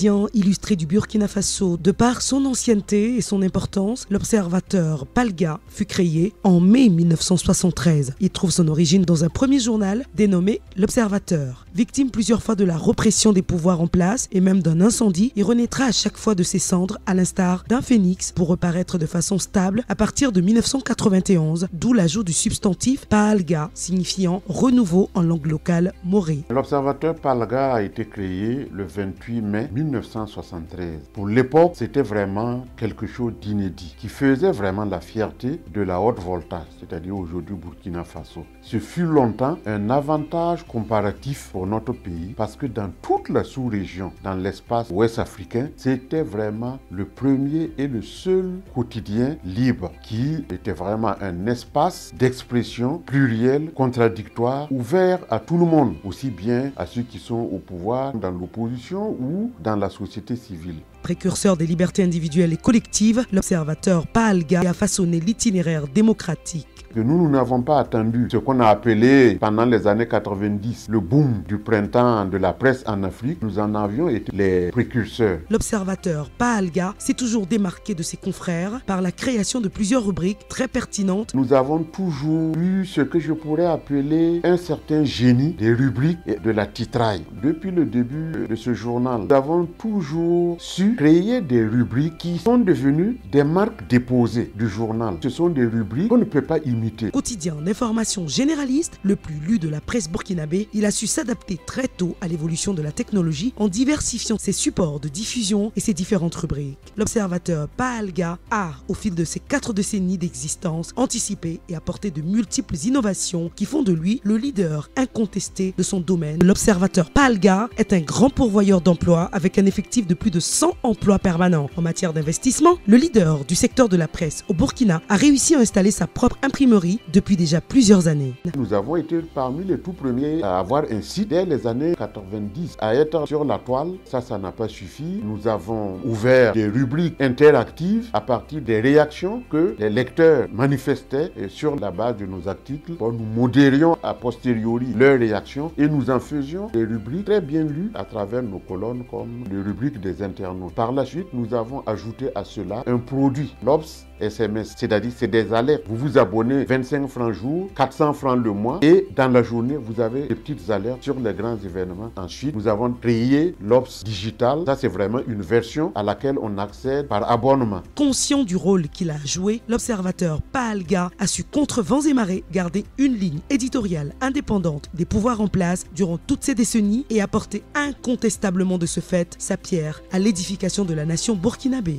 quotidien illustré du Burkina Faso. De par son ancienneté et son importance, l'Observateur Palga fut créé en mai 1973. Il trouve son origine dans un premier journal dénommé L'Observateur. Victime plusieurs fois de la répression des pouvoirs en place et même d'un incendie, il renaîtra à chaque fois de ses cendres à l'instar d'un phénix pour reparaître de façon stable à partir de 1991, d'où l'ajout du substantif Palga, signifiant renouveau en langue locale morée. L'Observateur Palga a été créé le 28 mai 1973. Pour l'époque, c'était vraiment quelque chose d'inédit, qui faisait vraiment la fierté de la haute voltage, c'est-à-dire aujourd'hui Burkina Faso. Ce fut longtemps un avantage comparatif pour notre pays parce que dans toute la sous-région, dans l'espace ouest africain, c'était vraiment le premier et le seul quotidien libre qui était vraiment un espace d'expression pluriel, contradictoire, ouvert à tout le monde, aussi bien à ceux qui sont au pouvoir, dans l'opposition ou dans la société civile. Précurseur des libertés individuelles et collectives, l'Observateur Palga a façonné l'itinéraire démocratique. Que nous n'avons pas attendu ce qu'on a appelé pendant les années 90 le boom du printemps de la presse en Afrique. Nous en avions été les précurseurs. L'Observateur Palga s'est toujours démarqué de ses confrères par la création de plusieurs rubriques très pertinentes. Nous avons toujours eu ce que je pourrais appeler un certain génie des rubriques et de la titraille. Depuis le début de ce journal, nous avons toujours su créer des rubriques qui sont devenues des marques déposées du journal. Ce sont des rubriques qu'on ne peut pas imiter. Quotidien d'information généraliste, le plus lu de la presse burkinabé, il a su s'adapter très tôt à l'évolution de la technologie en diversifiant ses supports de diffusion et ses différentes rubriques. L'Observateur Palga a, au fil de ses 4 décennies d'existence, anticipé et apporté de multiples innovations qui font de lui le leader incontesté de son domaine. L'Observateur Palga est un grand pourvoyeur d'emplois avec un effectif de plus de 100 emplois permanents. En matière d'investissement, le leader du secteur de la presse au Burkina a réussi à installer sa propre imprimerie depuis déjà plusieurs années. Nous avons été parmi les tout premiers à avoir un site dès les années 90, à être sur la toile. Ça n'a pas suffi. Nous avons ouvert des rubriques interactives à partir des réactions que les lecteurs manifestaient sur la base de nos articles. Nous modérions a posteriori leurs réactions et nous en faisions des rubriques très bien lues à travers nos colonnes comme les rubriques des internautes. Par la suite, nous avons ajouté à cela un produit, l'Obs SMS, c'est-à-dire c'est des alertes. Vous vous abonnez 25 francs jour, 400 francs le mois et dans la journée, vous avez des petites alertes sur les grands événements. Ensuite, nous avons créé l'Obs Digital. Ça, c'est vraiment une version à laquelle on accède par abonnement. Conscient du rôle qu'il a joué, l'Observateur Palga a su contre vents et marées garder une ligne éditoriale indépendante des pouvoirs en place durant toutes ces décennies et apporter incontestablement de ce fait sa pierre à l'édification de la nation burkinabé.